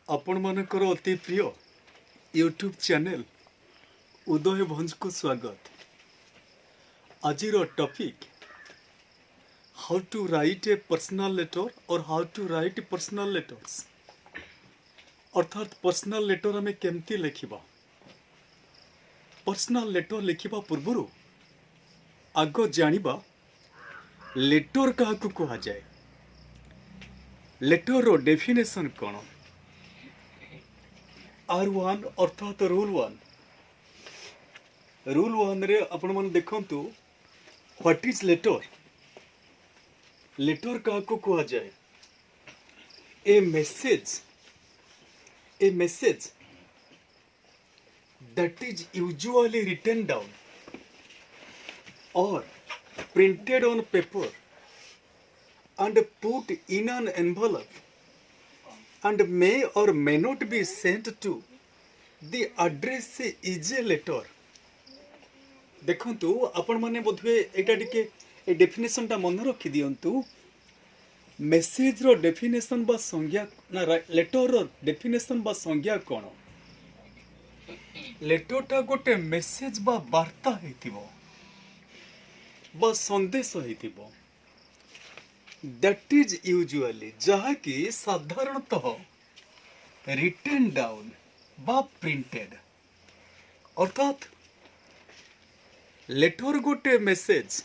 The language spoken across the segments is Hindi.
आपण मानकर अति प्रिय यूट्यूब चैनल उदय भंज को स्वागत। आज topic how to write a personal letter और how to write personal letters अर्थात पर्सनल लेटर आम केमती लिखा। पर्सनल लेटर लिखा पूर्व आग जानिबा लेटर क्या कह जाए, लेटर रो डेफिनेशन कौन। R1 अर्थात रूल वन रे आपण मन देखंतु व्हाट इज लेटर। लेटर क्या कह जाए, ए message that is usually written down or printed on paper and put in an envelope and may or may not be sent to the address is a letter। देखंतु आपण माने बोधवे एटा टिके ए डेफिनेशन टा मन रखि दियंतु। मेसेज रो डेफिनेशन बा संज्ञा ना लेटर रो डेफिनेशन बा संज्ञा कोन। लेटर टा गोटे मेसेज बा वार्ता हेतिबो बा संदेश हेतिबो दैट इज यूजुअली जहा कि साधारणतः रिटन डाउन बा प्रिंटेड। अर्थात लेटर गोटे मेसेज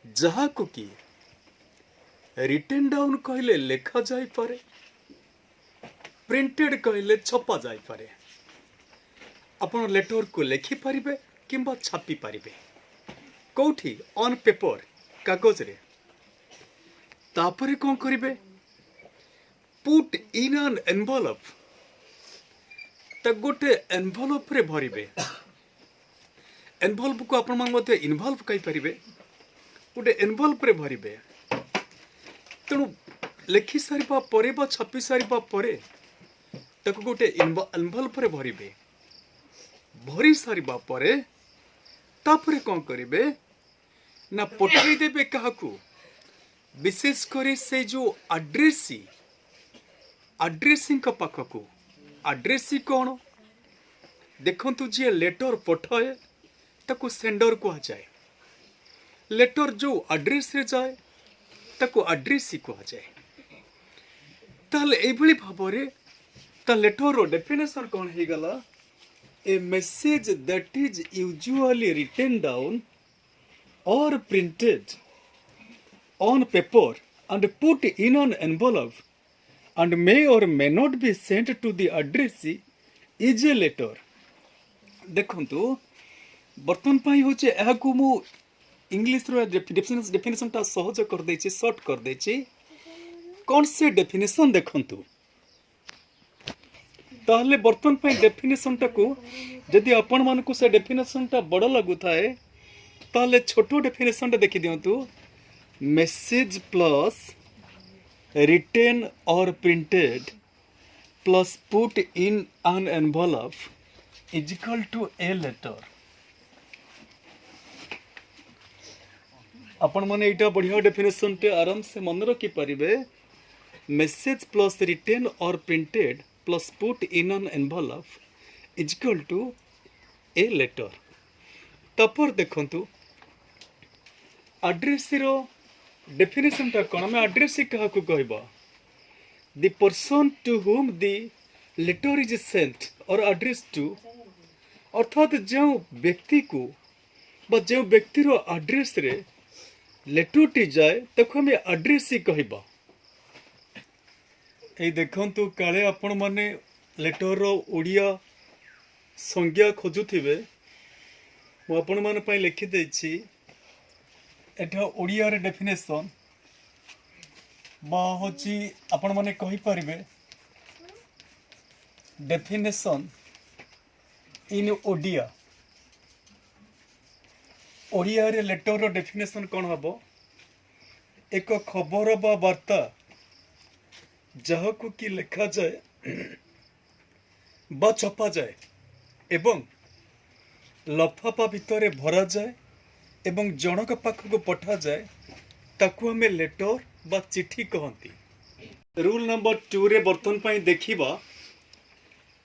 जहा को कि रिटन डाउन कहले लेखा जाई पारे, प्रिंटेड कहले छपा जाई पारे। आपण लेटर को लिखि पारिबे किंबा छापी पारिबे कोठी ऑन पेपर कागज रे। तापरे कौन करिबे, पुट इन एन एनवलप त गोटे एनवलप रे भरिबे। एनवलप को आपण मान मते इनवॉल्व कहि परिबे, गोटे एनवलप रे भरिबे। तेणु लिखि सारिबा परे बा छापी सारिबा परे ताको गोटे एनवलप रे भरिबे। भरी सारिबा परे तापरे कौन करिबे ना पठाई देबे काहाकू, विशेष करे से जो आड्रेसिंग का पाखकू। आड्रेसी कौन देखंतु जे लेटर पठाए ताको सेंडर कहा जाए। लेटर जो एड्रेस रे जाए ताको एड्रेसी कहा जाए। ताले एभली भाबरे ता लेटर रो डेफिनेशन कौन हे गला, a message that is usually written down or printed on paper and put in an envelope and may or may not be sent to the address is a letter। देखंतु बर्तन पाई होचे एहाकु मु इंग्लिश रो डेफिनेशन ता सहज कर देछि, शॉर्ट कर देछि। कौन से डेफिनेशन देखंतु ताहले बर्तन पाई डेफिनेशन टाकू जदि आपण मानकु से डेफिनेशन ता बड़ लागु थाए ताले छोटो डेफिनेशन देखि दियंतु। मैसेज प्लस रिटेन और printed plus put in an envelope is equal to a letter. आपण माने एटा बढ़िया डेफिनेशन टे आराम से मन रखि परिबे। मैसेज प्लस रिटेन और printed plus put in an envelope is equal to a letter. तपर देखंतु एड्रेस रो डेफिनेशन ता कोन। मैं एड्रेस कहा को कहबा, the person to whom the letter is sent or address to. अर्थात जो व्यक्ति को बा जो व्यक्ति रो एड्रेस रे लेटर टी जाए तको हमें एड्रेस कहबा। ए देखंतु काले आपण माने लेटर रो ओडिया संज्ञा खोजुथिबे, मु आपण मान पई लिखि दैछि। एटा ओडिया रे डेफिनेशन बा होची आपण माने कहि परिबे डेफिनेशन इन ओडिया। ओडिया रे लेटर रो डेफिनेशन कोन हबो, एक खबर बा वार्ता जहाकू कि लिखा जाए बा छपा जाए एवं लफाफा भितर भरा जाए एवं जनक पाखक पठा जाए ताकू हमें लेटर बा चिट्ठी कहती। रूल नंबर 2 रे बर्तन पाई देखिबा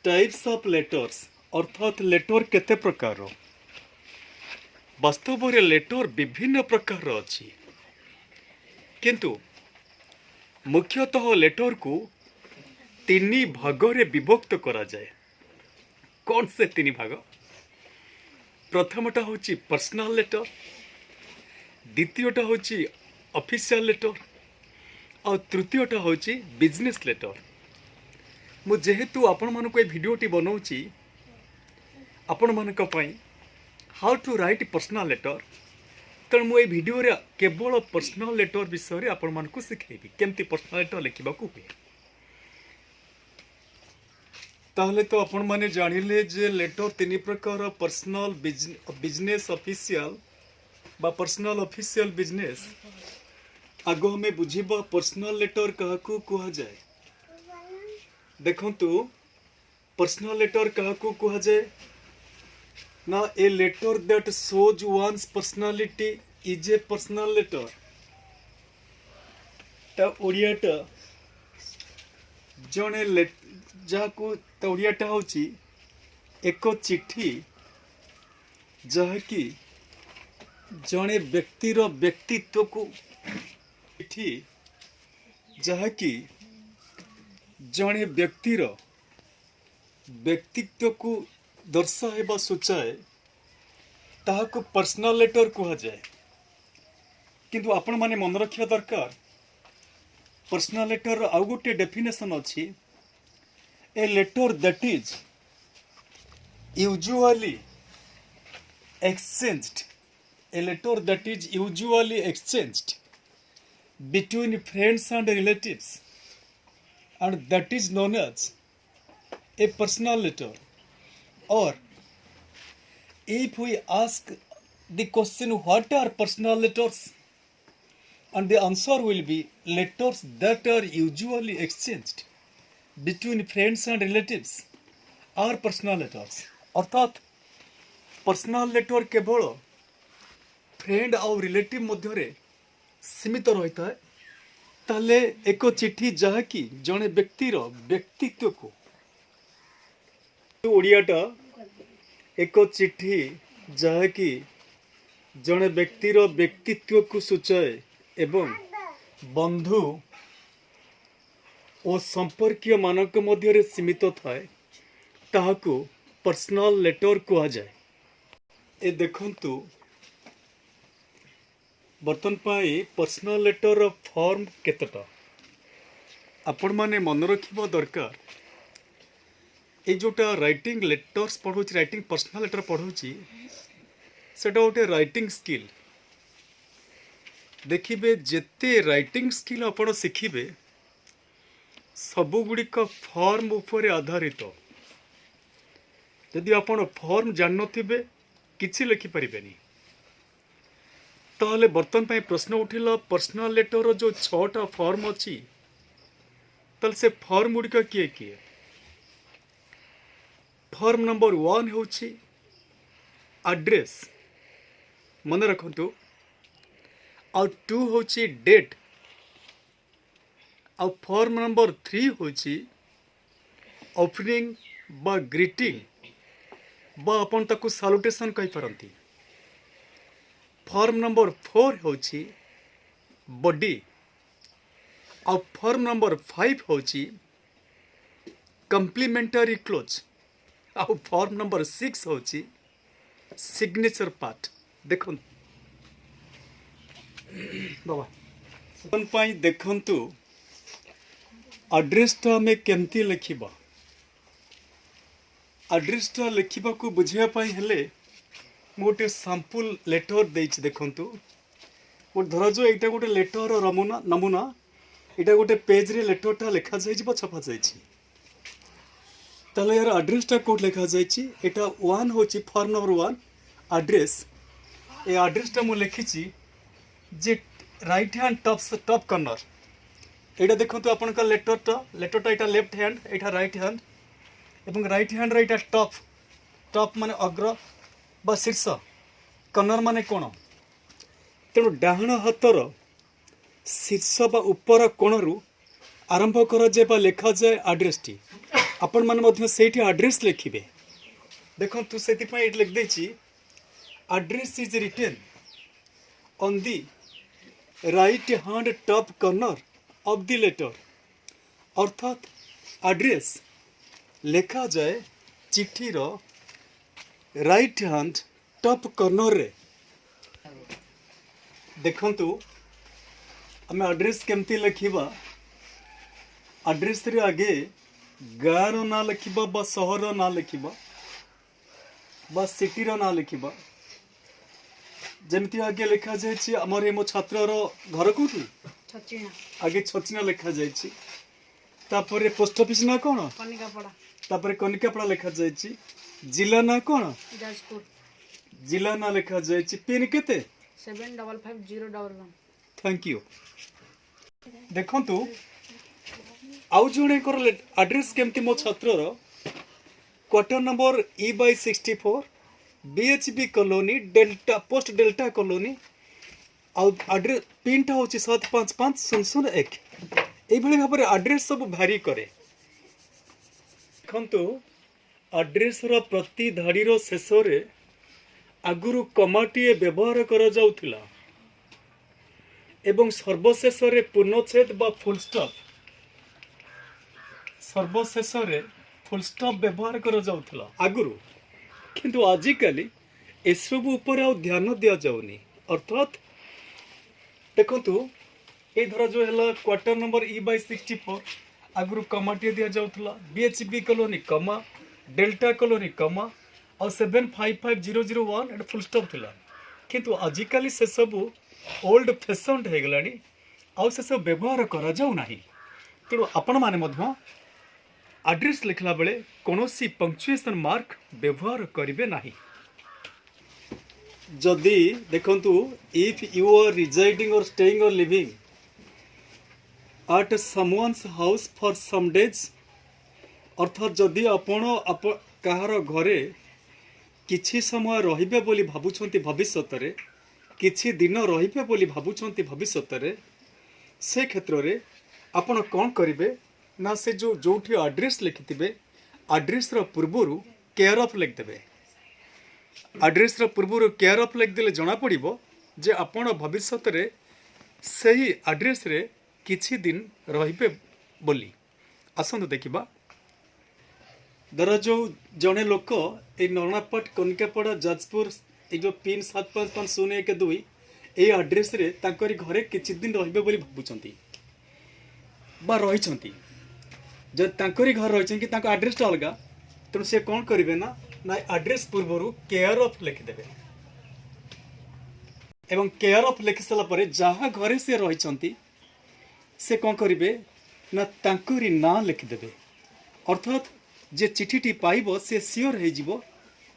टाइप्स ऑफ लेटर्स अर्थात लेटर केते प्रकार वास्तव रे लेटर विभिन्न प्रकार अछि किंतु मुख्यतः लेटर को तीन भाग रे विभक्त करा जाए। कौन से तीन भाग? प्रथमटा होची पर्सनल लेटर, द्वितीयटा होची ऑफिशियल लेटर और तृतीयटा होची बिजनेस लेटर। मु जेहेतु आपण मानको ए वीडियोटी बनाउची आपण मानको पई how to write personal letter, तेणु मु ए वीडियो रे केवल पर्सनल लेटर विषय रे आपण मानको सिखेबी केमती पर्सनल लेटर लिखिबा को हुए। ताहले तो आपण माने जानिले जे लेटर तीन प्रकार पर्सनल बिजनेस ऑफिशियल बा पर्सनल ऑफिशियल बिजनेस। आगो हमें बुझिबा पर्सनल लेटर काहाकू कुहा जाए। देखंतु पर्सनल लेटर काहाकू कुहा जाए ना a letter that shows one's personality is a personal letter. ता ओडियाटा जने जाको ता ओडियाटा होची एक चिट्ठी जहाँकि जने व्यक्तिर व्यक्तित्व को चिट्ठी जहाँकि जने व्यक्तिर व्यक्तित्व को दर्शाएबा सूचाए ताहाको पर्सनल लेटर कहा जाए। किंतु आपण माने मन रखिया दरकार पर्सनल लेटर आउ गोटे डेफिनेशन अछि a letter that is usually exchanged a letter that is usually exchanged between friends and relatives and that is known as a personal letter. Or if we ask the question what are personal letters, and the answer will be letters that are usually exchanged between friends and relatives are personal letters. अर्थात पर्सनल लेटर केवल फ्रेंड और रिलेटिव मध्य सीमित रही है। ताले एक चिट्ठी जहाँकि जड़े व्यक्तिर व्यक्तित्व को ओडियाटा एक चिट्ठी जहाँकि जड़े व्यक्तिर व्यक्तित्व को सूचाए एवं बंधु और संपर्कीय मानक मध्य सीमित थाए ताहाको पर्सनल लेटर कहा जाए। ए देखंतु बर्तन पाई पर्सनल लेटर फॉर्म केतटा आपण माने मन रखिबा दरकार। ए जोटा राइटिंग लेटर्स पढ़ौची राइटिंग पर्सनल लेटर पढ़ौची सेटा गोटे राइटिंग स्किल। देखिबे जेते राइटिंग स्किल आपण शिखिबे सबु गुड़िक फॉर्म उपरे आधारित। यदि आपण फॉर्म जान नथिबे किछि लिखि परिबेनी। ताहले बर्तन पाई प्रश्न उठिला पर्सनल लेटर जो 6टा फॉर्म अछि तल से फॉर्म गुड़िक किए किए। फॉर्म नंबर 1 होछि एड्रेस मन रखंतु और 2 होछि डेट और फॉर्म नंबर 3 होछि ओपनिंग बा ग्रीटिंग बा अपन ताकू सैल्यूटेशन कहि परंती। फॉर्म नंबर 4 होछि बॉडी और फॉर्म नंबर 5 होछि कम्प्लीमेंटरी क्लोज और फॉर्म नंबर 6 होछि सिग्नेचर पार्ट। देखो बाबा अपन पाई देखंतु एड्रेसटा में केमती लिखिबा। एड्रेसटा लिखिबा को बुझिया पाई हेले मोटे सैंपल लेटर देछि। देखंतु मोर धर जो एटा गोटे लेटर नमूना एटा गोटे पेज रे लेटरटा लिखा जाइछि बा छपा जाइछि। ताले यार एड्रेसटा कोड लिखा जाइछि। एटा 1 होछि फॉर्म नंबर 1 एड्रेस। ए एड्रेसटा मु लिखिछि जे राइट हैंड टॉप कॉर्नर एटा देखंतु आपन का लेटरटा एटा लेफ्ट हैंड एटा राइट हैंड एवं राइट हैंड एटा टॉप माने अग्र बा शीर्ष कॉर्नर माने कोण। तेणु डाहण हाथर शीर्ष बा ऊपर कोणरू आरंभ करा जाए बा लिखा जाए आड्रेस टी आपण माने मध्य सेठी आड्रेस लिखिबे देखो तू सेति पय एट लिख देछि address is written on the right hand top corner of the letter अर्थात address लिखा जाए चिट्ठी row right hand top corner रे देखंतु आम एड्रेस केमती लिखिबा एड्रेस रे आगे गाँव ना लिखिबा बा सहर ना लिखिबा बा सिटी रो ना लिखिबा जमती आगे लिखा जाए आमर मो छात्र घर कौटी आगे छचिना लिखा जाए तापर पोस्ट ऑफिस ना कौन तापर कनिकापड़ा लिखा जाए जिला ना कौन जिला ना लिखा जाए पिन केते 755011 थैंक यू देखंतु आउ जणे कर एड्रेस केमती मो छात्र quarter number E/64 BHB colony Delta post Delta colony address पिनटा हूँ 755001 यही भाव में आड्रेस सब भारी करे देखु आड्रेस प्रति धाड़ी शेष आगुरु कमाटीए व्यवहार करा जाउथिला एवं सर्वशेष पूर्णच्छेद बा फुल स्टॉप सर्वशेष फुल स्टॉप व्यवहार करा जाउथिला आगुरु किंतु आजिकाली एसबू उपर आ ध्यान दिया जाउनी अर्थात देखंतु ए धरा जो है क्वार्टर नंबर E/64 आगुरु कमाटीए दिया जाउथिला BHB कॉलोनी कमा डेल्टा कॉलोनी कमा और 755001 एट फुल स्टॉप थिला किंतु आजिकाली से सब ओल्ड फैशन हो गलानी आ से सब व्यवहार करा जाउ नाही तेणु आपण माने मध्य एड्रेस लिखला बेले कोनोसी पंक्चुएशन मार्क व्यवहार करिवे नाही जदि देखंतु if you are residing or staying or living at someone's house for some days अर्थात जदि आपण कहार घरे किछि समय रहिबे बोली भाबुछंती भविष्यत रे किछि दिन रहिबे बोली भाबुछंती भविष्यत रे से क्षेत्र रे आपण कोन करिवे ना से जो जोठी एड्रेस लिखिथिबे एड्रेस रो पूर्वरु केयर ऑफ लिख देबे एड्रेस रो पूर्वरु केयर ऑफ लिख देले जणा पड़िबो जे आपण भविष्यत रे सही एड्रेस रे किछि दिन रहिबे बोली आसंतु देखिबा धर जो जड़े लोक ये नरणापट कनिकापड़ा जाजपुर ये जो पिन 755012 ये एड्रेस रे तांकरी घरे किछि दिन रहिबे बोली भाबुचंती बा रहिचंती जब तांकरी घर रहिचन कि तांको एड्रेस अलगा तेणु से कौन करिवे ना ना एड्रेस पूर्वरु केयर ऑफ लिखिदेवे एवं केयर ऑफ लिखि सारा पर जहाँ घरे से रहिचंती से कौन करिवे ना तांकरी ना लिखिदेवे अर्थात जे चिठीटी पाइब से सियोर हो जीवो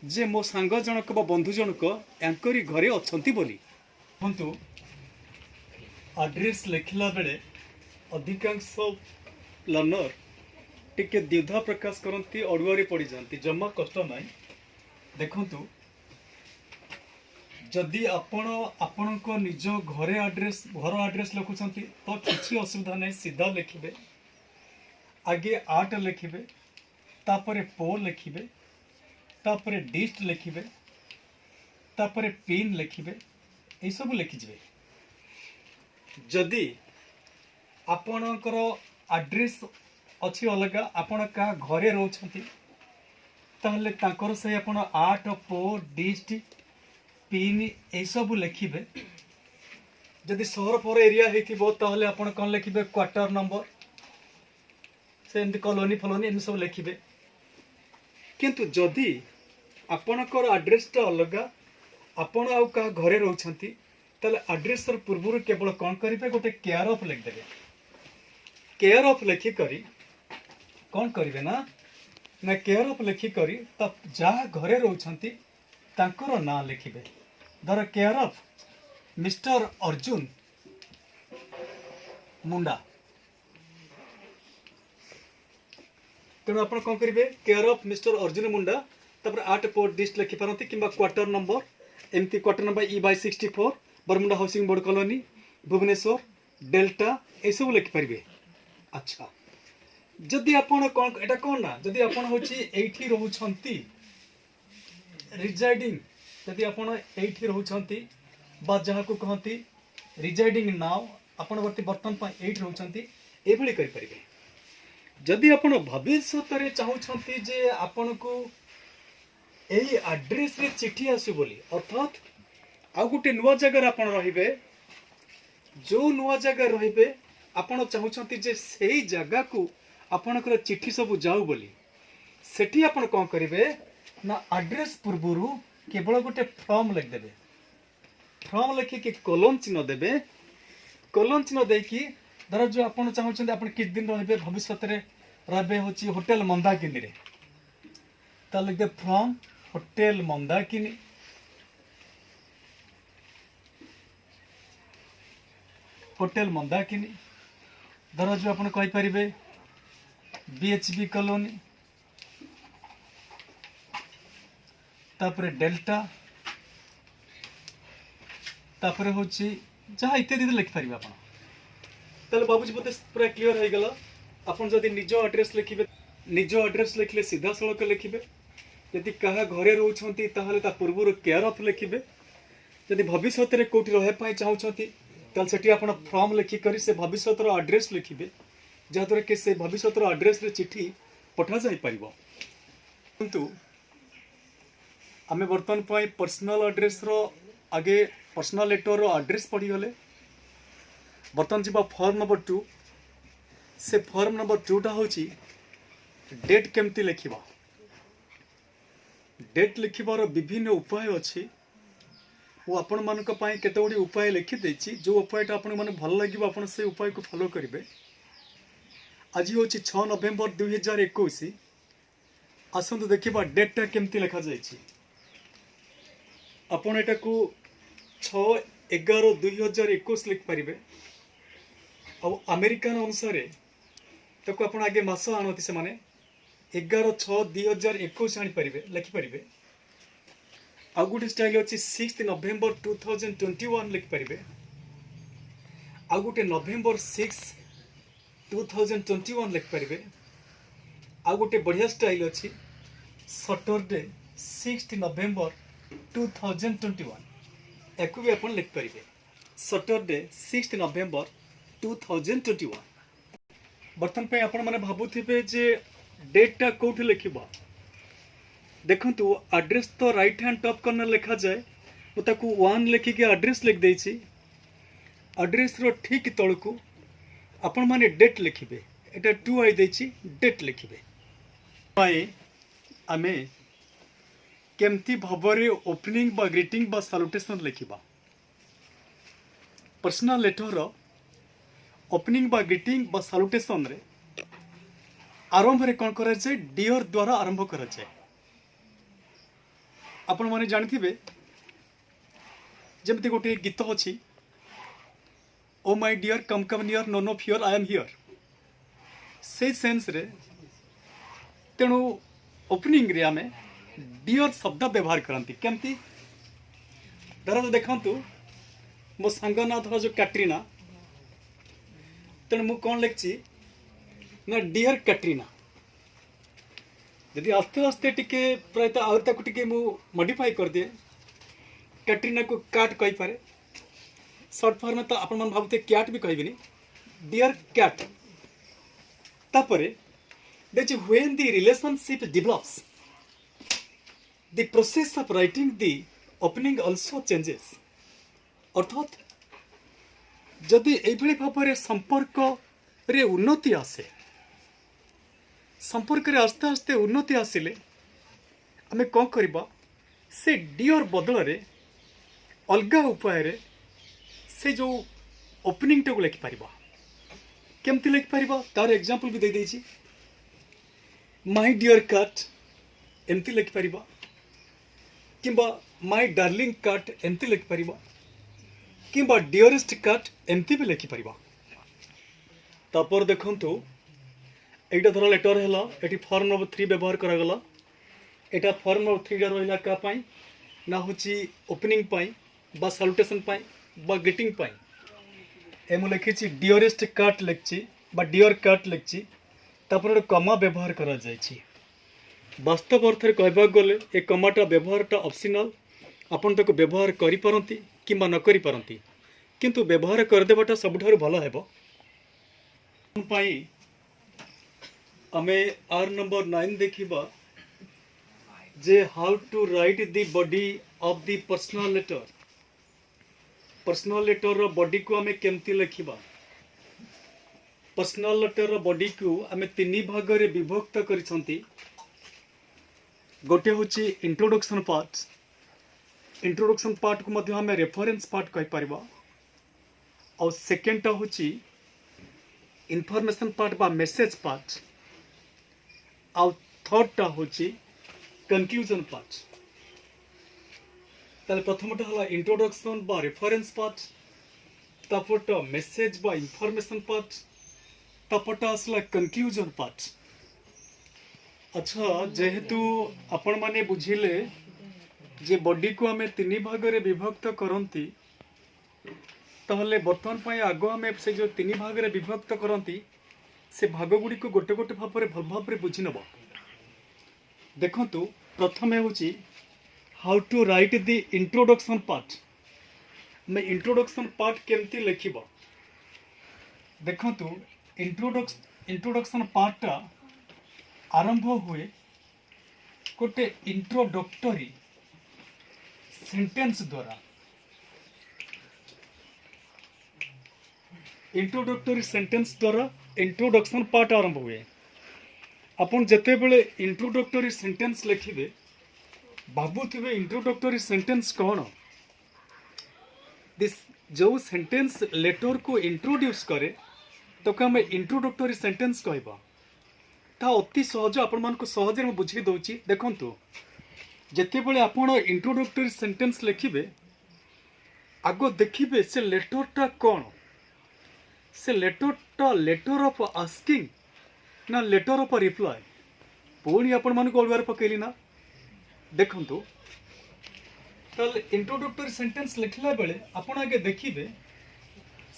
जे मो सांग जनक बा बंधु जनक यांकरी घरे अछंती बोली किंतु एड्रेस लिखला बेले अधिकांश लर्नर टिके द्विधा प्रकाश करती अड़ुआरी पड़ जाती जमा कष्ट ना देखंतु जदि आपण आपण को निज घरे एड्रेस घर एड्रेस लिखुचंती तो किछि असुविधा नहीं सीधा लिखिबे आगे 8 लिखिबे तापरे पो लिखिबे तापरे डिस्ट लिखिबे तापरे पिन लिखिबे ए सब लिखि जिवे जदि आपणकर एड्रेस अछि अलगा आपण का घरे रहउछंती ताहले ताकर से आपण 8 पो डिस्ट पिन ए सब लिखिबे जदि शहर पर एरिया हेतिबो ताहले आपण कोन लिखिबे क्वार्टर नंबर से एमती कॉलोनी फलोनी एम सब लिखिबे किंतु जदि आपणकर एड्रेसटा अलगा आपण आउ का घरे रहउछंती ताले एड्रेस पूर्व केवल कौन करेंगे गोटे केयर ऑफ लिखिदेवे केयर ऑफ लिखिकी कौन करेंगे ना ना केयर ऑफ लिखिकी जहाँ घरे रोचंती तांकर ना लिखिबे धर care of mister Arjun Munda तेणु आप कौन करेंगे care of mister Arjun Munda तापर 8 पोर्ट डिस्ट लिखि पारती कि क्वार्टर नंबर एमती quarter number E/64 Baramunda housing board colony Bhubaneswar delta ये सब लिखिपारे अच्छा जदि आपण कौन एटा कौन ना जदि आपण होची एठी रहउछंती रिजाइडिंग जदि आपण एठी रहउछंती बा जहा को कहंती रिजाइडिंग नाउ आपण वर्तमान पा एठी रहउछंती एभली करि परिबे जदि आपण भविष्य रे चाहुछंती जे आपण को एई एड्रेस रे चिट्ठी आसु बोली अर्थात आ गुटे नुवा जगह आपण रहिबे जो नुआ जगह रहिबे आपण चाहुछंती जे सेही जगह को आपणकर चिट्ठी सब जाऊ बोली सेठी आपण कौन करेंगे ना एड्रेस पूर्व केवल गोटे फॉर्म लिखिदेवे फॉर्म लिखिकी कोलन चिन्ह देवे कोलन चिन्ह देकी धर जो आप चाहते आप किस दिन रे भविष्य रे हूँ होटेल मंदाकिनी लिखिदे from hotel Mandakini hotel Mandakini धर जो आप कहींपर BHB कॉलोनी तापरे डेल्टा तापरे होची जहाँ इत्यादि लिखि पारिबे आपण ताले बाबूजी बोते पूरा क्लियर हो गला आपण जदि निज एड्रेस लिखिबे निज एड्रेस लिखले सीधा सड़क लिखिबे यदि कहा घरे रहउछंती ताहले ता पूर्व केयर ऑफ लिखिबे यदि भविष्य रे कोठी रहे पाई चाहुछंती ताल सेठी आपण फॉर्म लिखि करी से भविष्य रो एड्रेस लिखिबे जहाँद्वारा कि से भविष्य एड्रेस रे चिट्ठी पठा जाई परिबो किंतु आमे वर्तमान पाई पर्सनल एड्रेस रो आगे पर्सनल लेटर रो एड्रेस पढ़ी गले वर्तमान जीवा फॉर्म नंबर 2 से फॉर्म नंबर 2 टा होची डेट केमती लिखिबा डेट लिखिबार विभिन्न उपाय अछि वो आपण मानक पाई केते गुडी उपाय लिखि देछि जो उपायटा आपण माने भल लागिबो आपण से उपाय को फॉलो करिवे आज हूँ 6 नवेम्बर 2021 आसतु देखा डेटा केमती लिखा जाइए आपण एटा को 6/11/2021 लिखिपारे अमेरिकान अनुसार ताको आपण आगे मास आणती से माने 11/6/2021 आनीपारे लिखिपारे आ गोटे स्टाइल अच्छी 6 नवेम्बर 2021 लिखिपारे आ गोटे नवेम्बर 6 2021 लिखिपारे आ गोटे बढ़िया स्टाइल अच्छी सटरडे 6 नवेम्बर 2021 एक भी आप लिखिपारे सटरडे 6 नवेम्बर 2021 बर्तमान पे आपण माने भाबुथिबे जे डेटा कोठी लिखिबा देखंतु एड्रेस तो राइट हैंड टॉप कॉर्नर लिखा जाए मु ताकू 1 लिखिके एड्रेस लिख देछि एड्रेस रो ठीक तळकू आपण माने डेट लिखिबे एटा 2 आई देछि डेट लिखिबे पाए आमे केमती भाबरे ओपनिंग बा ग्रीटिंग बा सैल्यूटेशन लिखिबा पर्सनल लेटर रो ओपनिंग बा ग्रीटिंग बा सैल्यूटेशन रे आरंभ रे कोन करा जाय डियर द्वारा आरंभ करा जाय आपण माने जानथिबे जेमती गोटे गीत अछि oh my dear come come near no no fear I am here से सेंस रे तेणु ओपनिंग रे आमे डियर शब्द व्यवहार करती केमती धर तो देखंतु मो सांग ना धर जो कैटरीना तेणु मु कौन लिखी ना डियर कैटरीना यदि आस्ते आस्ते टिके प्रायतः आउर ताकु टिके मु मॉडिफाई कर दिए कैटरीना को कैट कहि पारे शॉर्ट फॉर्म में तो आपण मन भाबते कैट भी कहबिनी डियर कैट तापरे that when the relationship develops the process of writing the opening also changes अर्थात जदि एभली भाबरे संपर्क रे उन्नति आसे संपर्क रे आस्ते आस्ते उन्नति आसिले आमे कौन करबा से डियर बदल रे अलगा उपाय रे से जो ओपनिंग टा को लिखि परिबा केमती लिखि परिबा तार एग्जांपल भी दे देछि माय डियर कैट एमती लिखि परिबा किंबा माय डार्लिंग कैट एमती लिखि परिबा किंबा डियरेस्ट कैट एमती भी लिखि परिबा तापर देखंतु एटा धर लेटर है ये फॉर्म नंबर 3 व्यवहार करागला एटा फॉर्म नंबर 3 रहा क्या पाई ना हूँ ओपनिंग पाई बा सैल्यूटेशन पाई बा ग्रीटिंग पाई ए मु लिखी डियरेस्ट कैट लिखी बा डियर कैट लिखी तापर गोटे कमा व्यवहार करा जायछि। वास्तव अर्थ कहबाक गले ए कमाटा व्यवहारटा ऑप्शनल आपण ताको व्यवहार करि पारंती किंबा न करि पारंती किंतु व्यवहार करदेबाटा सबुठारु भलो हेबो। पई आमे आर नंबर 9 देखिबा जे how to write the body of the personal letter. Personal letter रो बॉडी को आमे केमती लिखिबा। पर्सनल लेटर रो बॉडी को आमे तीन भाग रे विभक्त करिसंती। गोटे होची इंट्रोडक्शन पार्ट। इंट्रोडक्शन पार्ट को मध्य आमे रेफरेंस पार्ट कहि परिबा। और सेकेंड टा होची इंफॉर्मेशन पार्ट बा मेसेज पार्ट। और थर्ड टा होची कंक्लूजन पार्ट। ताले प्रथम टा हला इंट्रोडक्शन बा रेफरेंस पार्ट, तापटा मेसेज बा इंफॉर्मेशन पार्ट, तापटा असला कंक्लूजन पार्ट। अच्छा जेहेतु आपण माने बुझिले जे बॉडी को आमे तीन भाग रे विभक्त करंती ताहले बर्तमान पई आगो आमे से जो तीन भाग रे विभक्त करंती से भाग गुडी को गोटे गोटे भाव रे भल भाव रे बुझि नबो। देखंतु प्रथमे होची how to write the introduction part. मैं इंट्रोडक्शन पार्ट केमती लिखिबो। देखंतु इंट्रोडक्शन पार्ट टा आरंभ हुए गोटे इंट्रोडक्टरी सेंटेंस द्वारा। इंट्रोडक्टरी सेंटेंस द्वारा इंट्रोडक्शन पार्ट आरंभ हुए। अपन जते बेले इंट्रोडक्टरी सेंटेंस लिखिबे भाबुथिबे इंट्रोडक्टरी सेंटेंस कौन। दिस जो सेंटेंस लेटर को इंट्रोड्यूस करे तो हम इंट्रोडक्टरी सेंटेंस कहबा। ता अति सहज आपण मान को सहज में बुझी दउची। देखंतु जते बेले आपण इंट्रोडक्टरी सेंटेंस लिखिबे आगो देखिबे से लेटरटा कौन। से लेटरटा लेटर ऑफ आस्किंग ना लेटर ऑफ रिप्लाई। पुणी आपण मान को अलवार पकेली ना। देखंतु ताल इंट्रोडक्टरी सेंटेंस लिखला बेले आपण आगे देखिबे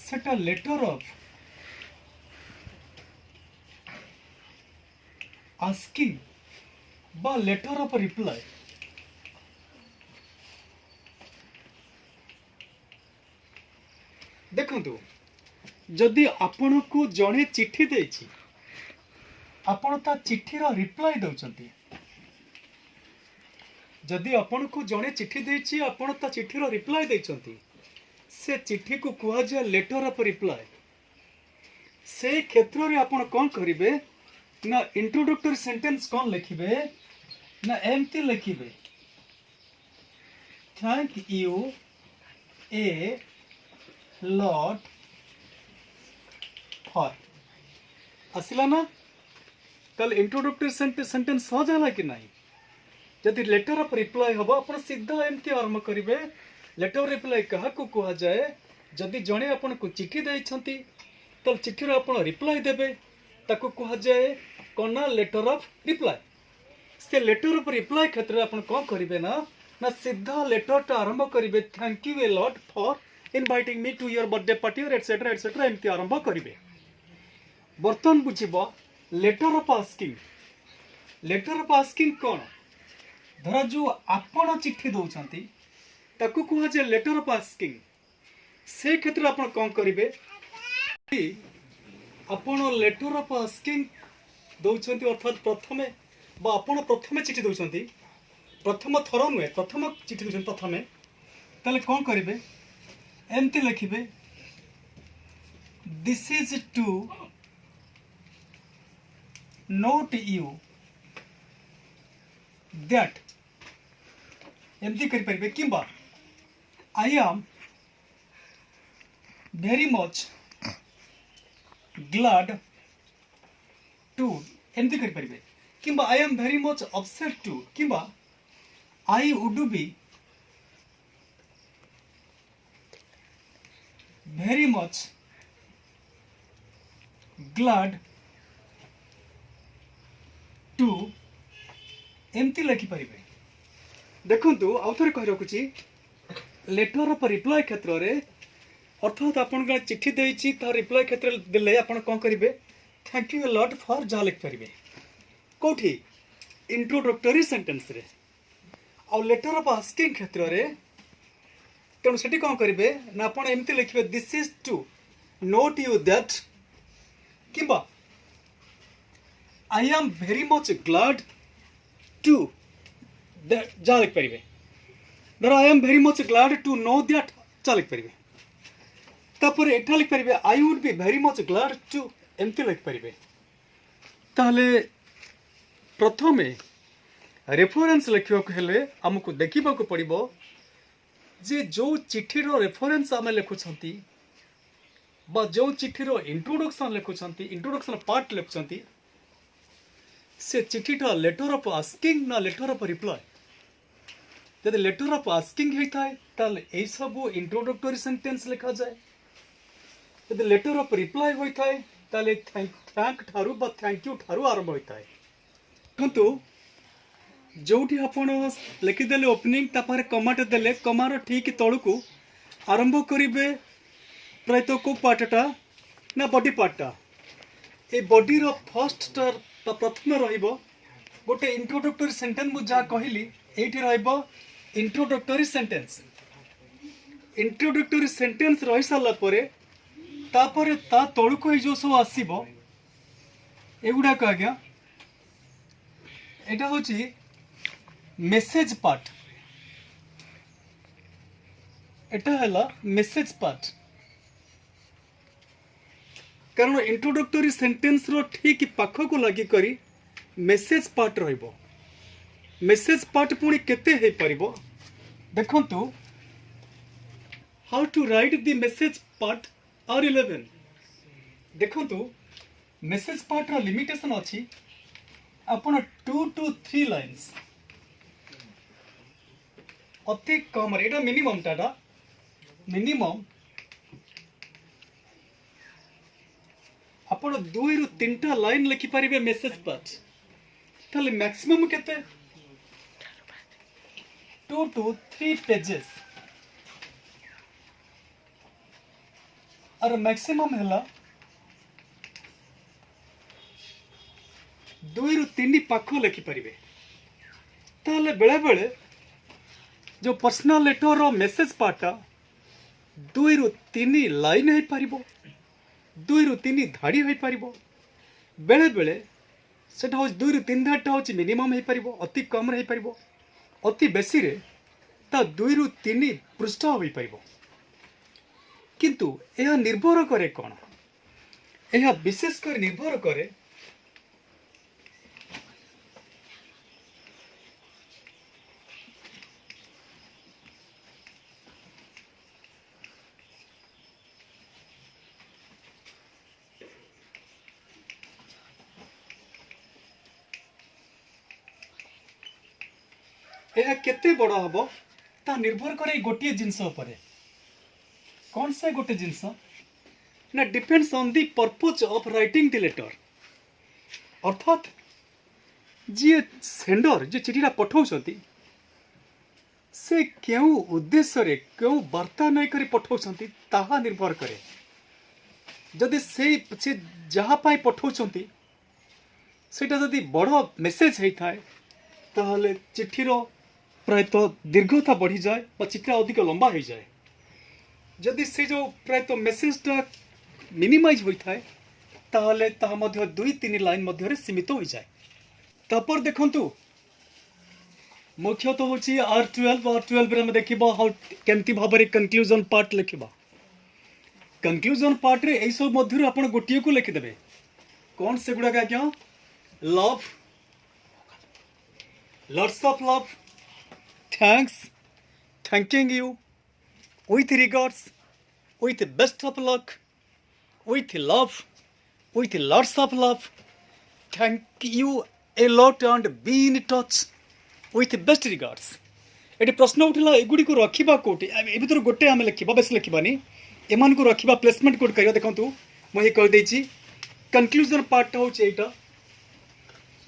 सेटा लेटर ऑफ आस्किंग बा लेटर ऑफ रिप्लाई। देखंतु जदि आपण को जणे चिट्ठी देछि आपण ता चिट्ठी रा रिप्लाई दउचंती। जदि आपण को जणे चिट्ठी देछि आपण ता चिट्ठी रा रिप्लाई दैचंती से चिट्ठी को कुहा जाय लेटर ऑफ रिप्लाई। से क्षेत्र रे आपण कोन करिवे ना इंट्रोडक्टरी सेंटेंस कौन लिखिबे ना एमती लिखिबे thank you a lot for. आसिला ना कल इंट्रोडक्टरी सेंटेंस सहज है कि नहीं। जदि लेटर ऑफ रिप्लाई हम आप सीधा एमती आरंभ करेंगे। लेटर ऑफ रिप्लाई क्या कह जाए जदि जड़े आपन को चिट्ठी देइछंती तो चिट्ठी आप रिप्लाई देबे ताको कह जाए कौन ना लेटर ऑफ रिप्लाई। से लेटर ऑफ रिप्लाई क्षेत्र आप कौन करेंगे ना ना सीधा लेटर आरंभ करेंगे thank you a lot for inviting me to your birthday party etcetera etcetera एमती आरंभ करेंगे। बर्तमान बुझिबा letter of asking. Letter of asking कौन धरा जो आपण चिट्ठी दउछंती ताको कह जाए लेटर ऑफ आस्किंग। से क्षेत्र आप कौन करेंगे आपण लेटर ऑफ आस्किंग दौरान अर्थात प्रथमे बा आपण प्रथमे चिट्ठी दौरान प्रथम थर नुहे प्रथम चिट्ठी दौरान प्रथमे ताले कौन करेंगे एमती लिखिबे this is to note you that एमती करि परिबे किंबा I am very much glad to एमती करि परिबे किंबा I am very much upset to किंबा I would be very much glad to एमती लिखि परिबे। देखंतु आउ थरे कहि रखुची लेटर ऑफ रिप्लाई क्षेत्र रे अर्थात आपण चिट्ठी देइची तार रिप्लाई क्षेत्र देले आपण कोन करिवे थैंक यू लॉट फॉर जहाँ लिखिपारे कौटी इंट्रोडक्टरी सेंटेंस रे और लेटर ऑफ आस्किंग क्षेत्र रे तेणु से कौन करेंगे ना आप एमती लिखे this is to note you that कि I am very much glad to जहाँ लिखिपारे धर I am very much glad to know that जहाँ लिखिपारे तापर एठा लिखिपारे I would be very much glad to एमती लिखिपारे ताहले प्रथमे रेफरेंस लिखा हेले आमको देखा पड़ो जे जो चिठीर रेफरेंस आम लिखुंट जो चिठीर इंट्रोडक्शन लिखुंट इंट्रोडक्शन पार्ट लिखुंट से चिठीटा लेटर ऑफ आस्किंग ना लेटर ऑफ रिप्लाय जब लेटर ऑफ आस्किंग होता है ताल यही सब इंट्रोडक्टरी सेंटेंस लिखा जाए जब लेटर ऑफ रिप्लाय होता है ताले थैंक ठारू बा थैंक यू ठारू आरंभ होता है किंतु जोठी आपण लिखिदेले ओपनिंग तापर कमाटे देले कमार ठीक तलू आरंभ करेंगे प्राय तो को पार्टा ना बॉडी पार्टा ए बॉडी रो फर्स्ट स्टार प्रथम रहिबो गोटे इंट्रोडक्टरी सेंटेंस मु जा कहली एठी रहिबो इंट्रोडक्टरी सेंटेंस रही सारा परे तापर ता तलू जो सब आसीबो एगुड़ाक आज्ञा एटा होची मेसेज पार्ट एटा हला मेसेज पार्ट कारण इंट्रोडक्टरी सेंटेंस रो ठीक पाख को लगी करी मेसेज पार्ट रहिबो मेसेज पार्ट पुणी केते हे परिबो देखंतु how to write the message part R11 देखंतु मेसेज पार्ट रो लिमिटेशन अछि आपण 2 to 3 लाइन्स अति कम एटा मिनिमम टाटा मिनिमम आपण 2 रु 3टा लाइन लिखि परिबे मेसेज पार्ट ताले मैक्सिमम केते 2 to 3 पेजेस और मैक्सिमम हैला 2 रु 3 पाख लिखि परिबे ताले बेले बेले जो पर्सनल लेटर रो मेसेज पार्टा 2 रु 3 लाइन है पारिबो 2 रु 3 धाड़ी है पारिबो बेले बेले सेटा हो 2 रु 3 धाटा हो मिनिमम है पारिबो अति कम रही पारिबो अति बेसी रे ता 2 रु 3 पृष्ठ होई पारिबो किंतु यह निर्भर करे कोन यह विशेष कर निर्भर करे यह केते बड़ हम ता निर्भर करे गोटे जिनस उपरे कौन से गोटे जिनस ना depends on the purpose of writing the letter अर्थात जी सेंडर जो चिठीटा पठाउछंती से केउ उद्देश्य रे केउ वार्ता नै करी पठाउछंती ताहा निर्भर करे जदि से जहा पाई पठाउछंती सेटा जदि बड़ मेसेज हेई थाए ताहले चिठीर प्रायतः दीर्घता बढ़ी जाए चिठा अधिक लंबा हो जाए जदि से जो प्रायतः मेसेजटा मिनिमाइज होता है ताहले ताहा मध्य 2-3 लाइन मध्य सीमित हो जाए तापर देखंतु मुख्यतः होची R12 रे हम देखिबा हाउ केमती भाबरे कंक्लूजन पार्ट लिखिबा कंक्लूजन पार्ट रे एई सब मध्य आपण गोटिए को लिखि देबे कोन से गुडा का क्या love lots of love Thanks, thanking you, with regards, with best of luck, with love, with lots of love. Thank you a lot and be in touch with best regards. ये प्रश्न उठला एगुड़ी को रखिबा कोटी ए भीतर गोटे आमे लिखिबा बेस लिखिबानी एमान को रखिबा प्लेसमेंट कोड करियो देखंतु म हे कह देछि कंक्लूजन पार्ट होछि एटा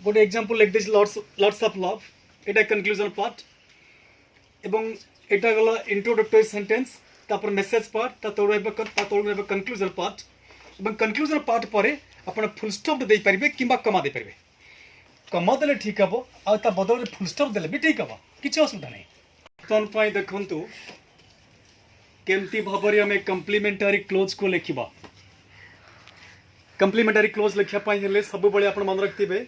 गोटे example like this lots of love Etah conclusion part एवं एटा गला इंट्रोडक्टरी सेंटेंस तापर मेसेज पार्ट ता तोड़ कंक्लूजन पार्ट एवं कंक्लूजन पार्ट परे ଆପଣ ଫୁଲ୍ ଷ୍ଟପ୍ ଦେଇପାରିବେ କିମ୍ବା କମା ଦେଇପାରିବେ। କମା ଦେଲେ ଠିକ୍ ହେବ, ଆଉ ତା ବଦଳରେ ଫୁଲ୍ ଷ୍ଟପ୍ ଦେଲେ ବି ଠିକ୍ ହେବ, କିଛି ଅସୁବିଧା ନାହିଁ। ବର୍ତ୍ତମାନ ପାଇଁ ଦେଖନ୍ତୁ କେମିତି ଭାବରେ ଆମେ କମ୍ପ୍ଲିମେଣ୍ଟାରୀ କ୍ଲୋଜ୍କୁ ଲେଖିବା। कम्प्लीमेंटारी क्लोज लिखापी हेले सब आप मन रखिथे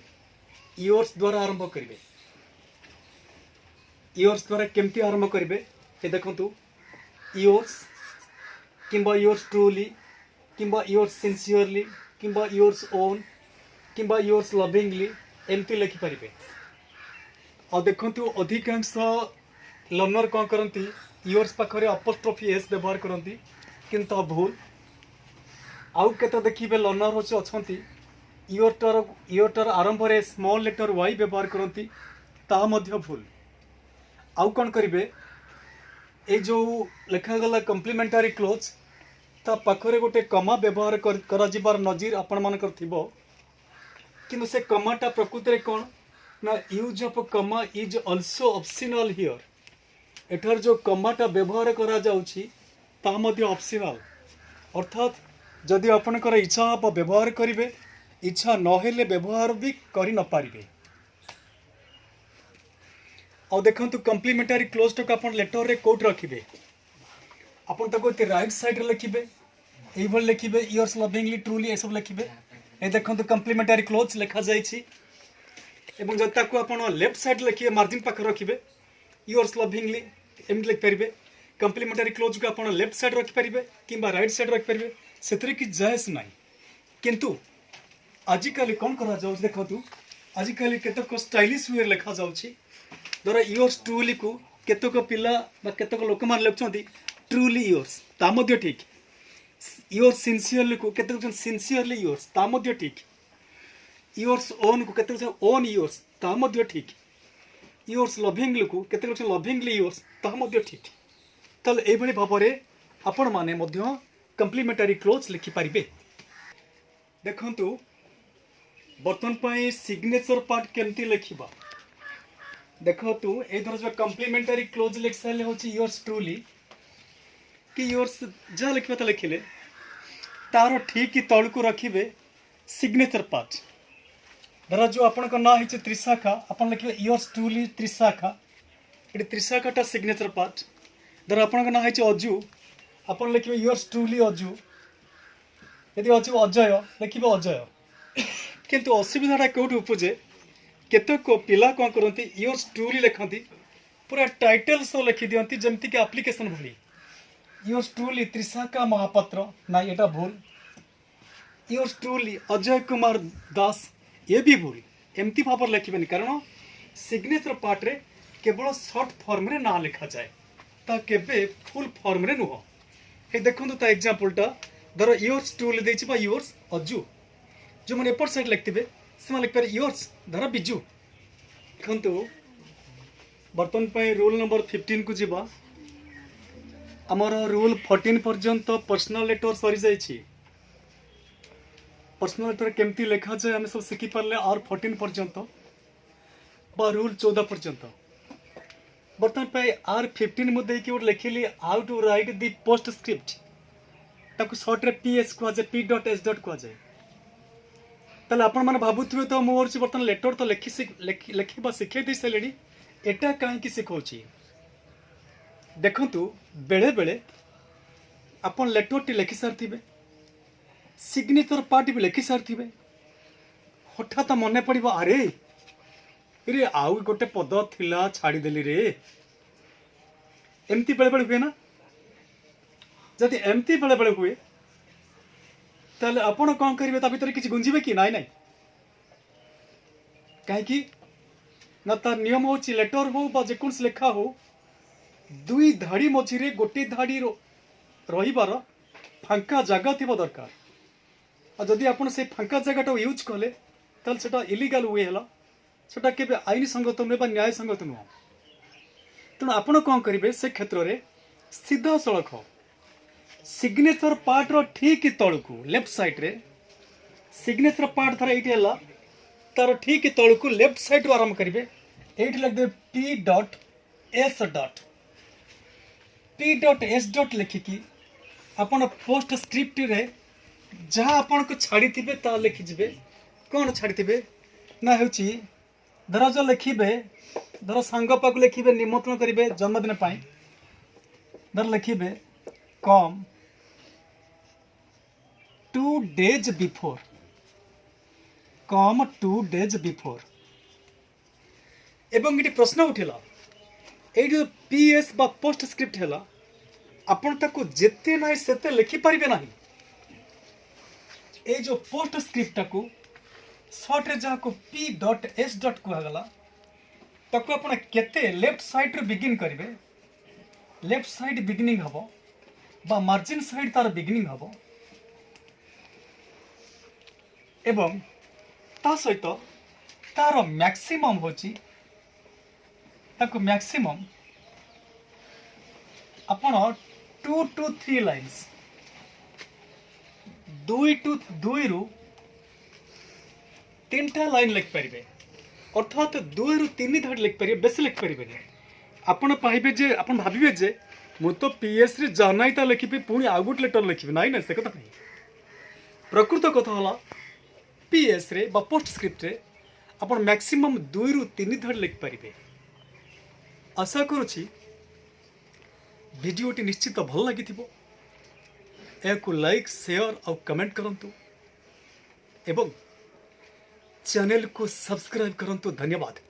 इयर्स द्वारा आरंभ करेंगे। इयर्स द्वारा केमती आरंभ करेंगे ये देखु इयर्स किंबा इयर्स ट्रूली किंबा इयर्स सिंसियरली किंबा इयर्स ओन किंबा इयर्स लविंगली एमती लिखिपारे। आ देखु अधिकांश लर्नर कौन करती इयर्स पाखे अपोस्ट्रोफी एस व्यवहार करती किंतु भूल। आउ केते देखिए लर्नर होचे अछंती इयरटर आरंभ रे स्मॉल लेटर वाई व्यवहार करती ता मध्य भूल। आउ कौन करेंगे ये जो लिखागला कम्प्लीमेंटारी क्लोज ता पाखरे गोटे कमा व्यवहार कर नजीर आपण मानकर थिबो किंतु से कमाटा प्रकृति कौन ना यूज ऑफ कमा इज ऑल्सो ऑप्शनल हियर। एठार जो कमाटा व्यवहार करा जाउछि ता मध्य ऑप्शनल अर्थात जदि आपणकर इच्छा हम व्यवहार करेंगे इच्छा नहेले व्यवहार भी कर न पारे। और देखो कम्प्लीमेंटारी क्लोज टक आप लेटर रे कोट रखिए आपन राइट साइड रे लिखिबे ये लिखिबे इयर्स लविंगली ट्रूली ये सब लिखिबे। ये देखो कम्प्लीमेंटारी क्लोज लिखा जाइछि एवं जब ताको आपन लेफ्ट साइड लिखिए मार्जिन पाखे रखिबे इयर्स लविंगली एमती लिखिपारे। कम्प्लीमेंटारी क्लोज को आपन लेफ्ट साइड रखिपारे किंबा राइट साइड रखिपारे से कि जायज ना किंतु आजिकल कौन करा जाउछ देखु आजिकल केतक स्टाइलिश वे लिखा जाउछि धर इयर्स ट्रूली को केतक पिला केतक लोक मान लिखुछंती ट्रूली इयर्स ता मध्य ठीक। इयर्स सिंसियरली को केतक सिंसियरली इयर्स ता मध्य ठीक। इयर्स ओन को केतक ओन इयर्स ता मध्य ठीक। इयर्स लविंगली को केतक लविंगली इयर्स ता मध्य ठीक। ताले एई भली भाबरे आपण माने मध्य कम्प्लीमेंटारी क्लोज लिखिपारे। देखंतु बर्तन पाई सिग्नेचर पार्ट केमती लिखिबा देखंतु ए धर जो कम्प्लीमेंटारी क्लोज लिख सारे होची इयर्स ट्रूली कि इयर्स जा लिखबा त लिखिले तार ठीक तळ को रखिबे सिग्नेचर पार्ट। धर जो आपन का ना हिचे त्रिशाखा आपन लिखिबे इयर्स ट्रूली त्रिशाखा एटी त्रिशाखाटा सिग्नेचर पार्ट। धर आपन का ना हिचे अजू आपन लिखिबे इयर्स ट्रूली अजू यदि अजू अजय लिखिबे अजय। किंतु असुविधाटा कौट उपजे केतक पिला कौन करती इयर्स ट्रूली लिखती पूरा टाइटल सह लिखि दियंती जमती कि एप्लिकेशन भली इयर्स ट्रूली त्रिशाखा महापात्र ना एटा भूल। इयर्स ट्रूली अजय कुमार दास ये भी भूल एमती भाव लिखिबेनि कारण सिग्नेचर पार्ट रे केवल शॉर्ट फॉर्म रे ना लिखा जाए ता केबे फुल फॉर्म रे नुह। हे देखंतु ता एग्जांपलटा धर इयर्स ट्रूली देछि बा इयर्स अजू जो मैंने एपट साइड लिखते से लिखिपारे इयर्स धर बिजू। देखंतु बर्तन पे रूल नंबर 15 को जीवा आमर रूल 14 पर्यंत पर्सनल लेटर सरी जाइछि। पर्सनल लेटर केमती लिखा जाए आम सब शिखी पारे आर 14 पर्यंत बा रूल 14 पर्यंत। बर्तन पे आर 15 मुद्दे की ओर लिखिली how to write the post script ताकू शॉर्ट रे पीएस को जाए p.s. को जाए। ताले आपण माने भाबुथिबे तो मोर से बर्तन लेटर तो लिखिबा शिखे दे सारे एटा कहीं शिखाऊँगी। देखंतु बेले बेले आपण लेटर टी लिखि सारी सिग्नेचर पार्ट भी लिखि सारी हठात मन पड़ो अरे रे आउ गोटे पद थिला छाड़ीदेली रे एमती बेले बेले हुए ना। जदि एमती बेले बेले हुए ताले आपण कौन करेंगे ता भीतर किसी गुंजिबे कि नाई नाई कहीं ना तार नियम हो लेटर हो बा जेकोस लेखा हो दुई धाड़ी मझिरे गोटे धाड़ी रहिबार फांका जगह थिबा दरकार। आ जदि आपण से फांका जगहटा यूज कले ताल सेटा इलीगल वे हला सेटा केबे आईन संगत नुहे बा न्याय संगत नुह। तेणु आपण कौन करेंगे से क्षेत्र में सीधा सड़क सिग्नेचर पार्ट रो ठीक तल को लेफ्ट साइड रे सिग्नेचर पार्ट थर ये तार ठीक तल को लेफ्ट साइड रो आरंभ करेंगे ये लिखदे p.s. लिखिकी आपन पोस्ट स्क्रिप्ट रे जहाँ आपण को छाड़ी थिबे ता लिखि जिबे कौन छाड़ी थिबे ना हेउची धर जो लिखिबे धर सांग पाक लिखिबे निमंत्रण करिवे जन्मदिन पाई धर लिखिबे कम 2 days बिफोर कम 2 days बिफोर एवं ये प्रश्न उठिला ये जो पीएस बा पोस्ट स्क्रिप्ट है आपण ताको जेते ना सेते लिखि पारिबे नाही ये जो पोस्ट स्क्रिप्ट को शॉर्ट रे जहाँ को p.s कहगला ताको आपण केते लेफ्ट साइड रे बिगिन करिवे लेफ्ट साइड बिगिनिंग हबो बा मार्जिन साइड तार बिगिनिंग हबो एवं ता सहित तार मैक्सिमम होची ताको मैक्सिमम आपण 2 to 3 लाइन्स 2 रु 3टा लाइन लिख पारिबे अर्थात 2 रु 3 धाड़ लिख पारिबे बेसी लिख पारिबे नहीं आपण पाइबे जे आपण भाबिबे जे मु तो पीएस रे जानाई ता लिखिबे पुणी आ गुट लेटर लिखिबे नाही ना से कथा नहीं प्रकृत कथा हला पीएस रे बा पोस्ट स्क्रिप्ट रे आपण मैक्सिमम 2 रु 3 धाड़ लिख पारिबे आशा करूची भिडियोटी निश्चित भल लगी को लाइक शेयर और कमेंट करंतु एवं चैनल को सब्सक्राइब करंतु धन्यवाद।